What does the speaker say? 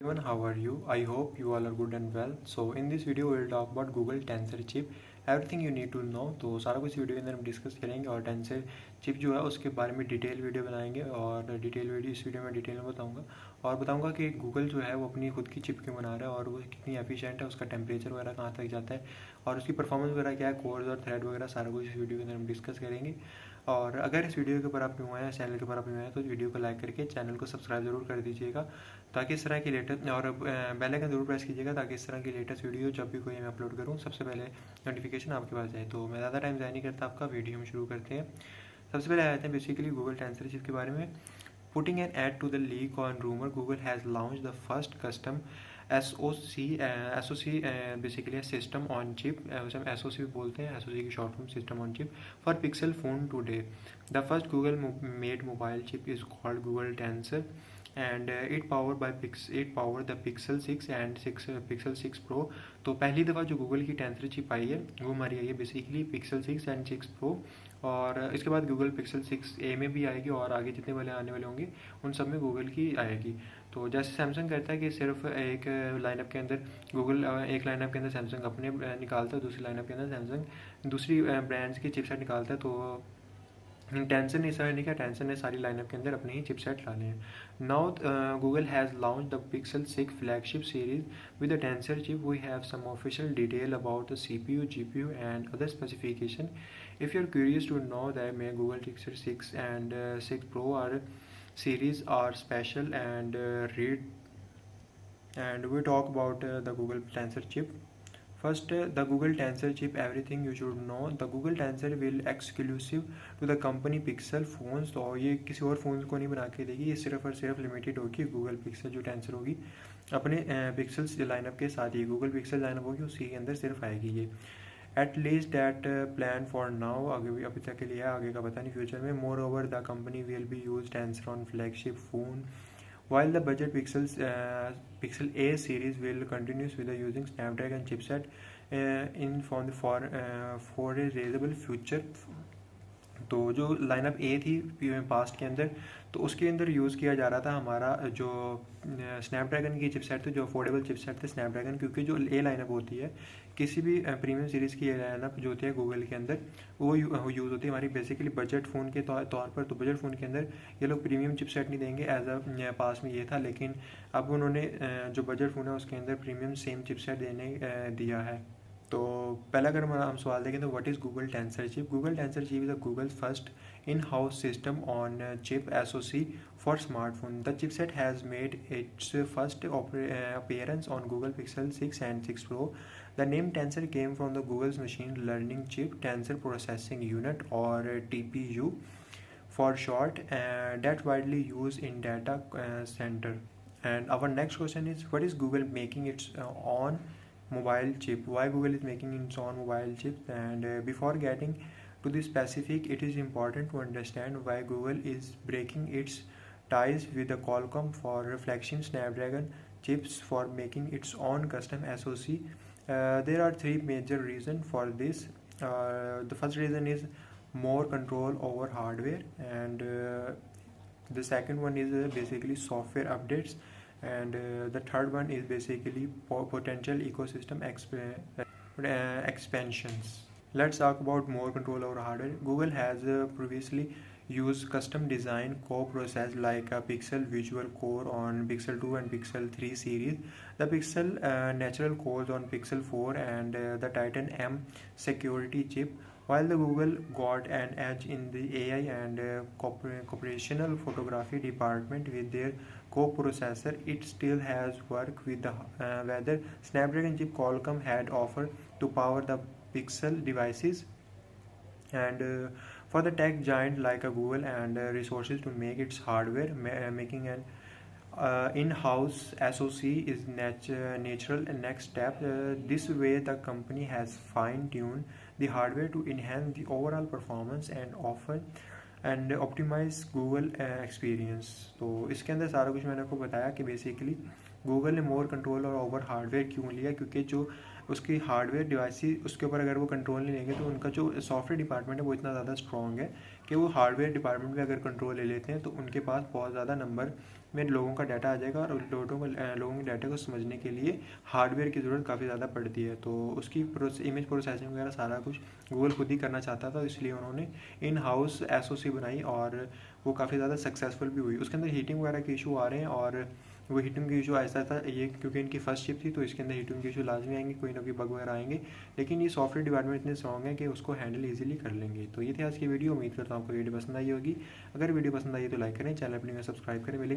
Everyone, how are you? I hope you all are good and well. So in this video we will talk about Google Tensor chip, everything you need to know. तो सारा कुछ video के अंदर हम discuss करेंगे और tensor chip जो है उसके बारे में डिटेल वीडियो बनाएंगे और डिटेल वीडियो इस वीडियो में डिटेल में बताऊंगा और बताऊंगा कि गूगल जो है वो अपनी खुद की चिप क्यों बना रहा है और वो कितनी एफिशिएंट है, उसका टेम्परेचर वगैरह कहाँ तक जाता है और उसकी परफॉर्मेंस वगैरह क्या है, कोर्स और थ्रेड वगैरह सारा कुछ इस वीडियो के अंदर हम डिस्कस करेंगे। और अगर इस वीडियो के ऊपर आप न्यू आए, चैनल के ऊपर आप न्यू आए तो वीडियो को लाइक करके चैनल को सब्सक्राइब जरूर कर दीजिएगा ताकि इस तरह की लेटेस्ट और बेल आइकन जरूर प्रेस कीजिएगा ताकि इस तरह की लेटेस्ट वीडियो जब भी कोई मैं अपलोड करूँ सबसे पहले नोटिफिकेशन आपके पास जाए। तो मैं ज़्यादा टाइम ज़ाया नहीं करता, आपका वीडियो में शुरू करते हैं। सबसे पहले आते हैं बेसिकली गूगल टेंसर चिप के बारे में। Putting an end to the leak on rumor, Google has launched the first custom SoC basically a system on chip, उसे हम SoC भी बोलते हैं, SoC की short form system on chip for Pixel phone today. The first Google made mobile chip is called Google Tensor and it powered the Pixel 6 and Pixel 6 Pro. तो पहली दफ़ा जो गूगल की टेंसर चिप आई है वो हमारी आई है बेसिकली Pixel 6 एंड 6 Pro और इसके बाद गूगल पिक्सल 6a में भी आएगी और आगे जितने वाले आने वाले होंगे उन सब में गूगल की आएगी। तो जैसे सैमसंग करता है कि सिर्फ एक लाइनअप के अंदर गूगल एक लाइनअप के अंदर सैमसंग अपने निकालता है, दूसरी लाइनअप के अंदर सैमसंग दूसरी ब्रांड्स की चिपसेट निकालता है। तो टेंसन ने ऐसा नहीं किया, टेंसन ने सारी लाइनअप के अंदर अपने ही चिपसेट लाने हैं। Now Google has launch the pixel 6 flagship series with the Tensor chip. We have some official detail about the CPU, GPU and other specification. If you're curious to know that may Google Pixel 6 and 6 Pro are series are special and we talk about the Google Tensor chip. First, the Google Tensor chip, everything you should know. The Google Tensor will exclusive to the company Pixel phones. तो ये किसी और phone को नहीं बना के देगी, ये सिर्फ और सिर्फ लिमिटेड होगी गूगल पिक्सल जो टेंसर होगी अपने पिक्सल्स लाइनअप के साथ ही गूगल पिक्सल लाइनअप होगी उसी के अंदर सिर्फ आएगी ये। At least that plan for now, आगे अभी तक के लिए आगे का पता नहीं फ्यूचर में। More over the company will be use tensor on flagship phone while the budget Pixel A series will continue with the using Snapdragon chipset for a reasonable future. तो जो लाइनअप ए थी पास्ट के अंदर तो उसके अंदर use किया जा रहा था हमारा जो स्नैपड्रैगन की चिपसेट थी, जो अफोर्डेबल चिपसेट थे स्नैपड्रैगन, क्योंकि जो ए लाइनअप होती है किसी भी प्रीमियम सीरीज़ की ए लाइनअप जो होती है गूगल के अंदर वो यूज़ होती है हमारी बेसिकली बजट फ़ोन के तौर पर। तो बजट फ़ोन के अंदर ये लोग प्रीमियम चिपसेट नहीं देंगे, एज अ पास में ये था, लेकिन अब उन्होंने जो बजट फ़ोन है उसके अंदर प्रीमियम सेम चिपसेट देने दिया है। तो पहला अगर हम सवाल देखें तो what is Google tensor chip. Google tensor chip is the Google first in house system on chip SoC for smartphone. The chipset has made it's first appearance on Google Pixel 6 and 6 Pro. The name Tensor came from the Google's machine learning chip Tensor Processing Unit or TPU for short, that's widely used in data center. And our next question is what is Google making its on mobile chip, why Google is making its own mobile chip, and before getting to the specific, it is important to understand why Google is breaking its ties with the Qualcomm for flagship Snapdragon chips for making its own custom SoC. There are three major reasons for this. The first reason is more control over hardware, and the second one is basically software updates, and the third one is basically potential ecosystem expansions. Let's talk about more control over hardware. Google has previously used custom design co-process like a Pixel Visual Core on Pixel 2 and Pixel 3 series, the Pixel Natural Cores on Pixel 4 and the Titan M security chip. While the Google got an edge in the AI and computational photography department with their co-processor, it still has work with the whether Snapdragon chip Qualcomm had offered to power the Pixel devices. And for the tech giant like a Google and resources to make its hardware, making an in-house SoC is natural next step. This way the company has fine-tuned the hardware to enhance the overall performance and offer and optimize Google experience. तो इसके अंदर सारा कुछ मैंने आपको बताया कि basically Google ने मोर कंट्रोल और ओवर हार्डवेयर क्यों लिया, क्योंकि जो उसकी हार्डवेयर डिवाइस उसके ऊपर अगर वो कंट्रोल नहीं लेंगे तो उनका जो सॉफ्टवेयर डिपार्टमेंट है वो इतना ज़्यादा स्ट्रॉन्ग है कि वो हार्डवेयर डिपार्टमेंट में अगर कंट्रोल ले लेते हैं तो उनके पास बहुत ज़्यादा नंबर में लोगों का डाटा आ जाएगा, और लोगों के डाटा को समझने के लिए हार्डवेयर की ज़रूरत काफ़ी ज़्यादा पड़ती है। तो उसकी इमेज प्रोसेसिंग वगैरह सारा कुछ गूगल खुद ही करना चाहता था, इसलिए उन्होंने इन हाउस SoC बनाई और वो काफ़ी ज़्यादा सक्सेसफुल भी हुई। उसके अंदर हीटिंग वगैरह के इशू आ रहे हैं, और वो हीटिंग के इशू ऐसा था ये क्योंकि इनकी फर्स्ट चिप थी तो इसके अंदर हीटिंग के इशू लाजमी आएंगे, कोई ना कोई बग वगैरह आएंगे, लेकिन ये सॉफ्टवेयर डिपार्टमेंट इतने स्ट्रॉन्ग है कि उसको हैंडल ईजिली कर लेंगे। तो ये थी आज की वीडियो, उम्मीद करता हूँ आपको वीडियो पसंद आई होगी। अगर वीडियो पसंद आई तो लाइक करें, चैनल अपने सब्सक्राइब करें। मिलेंगे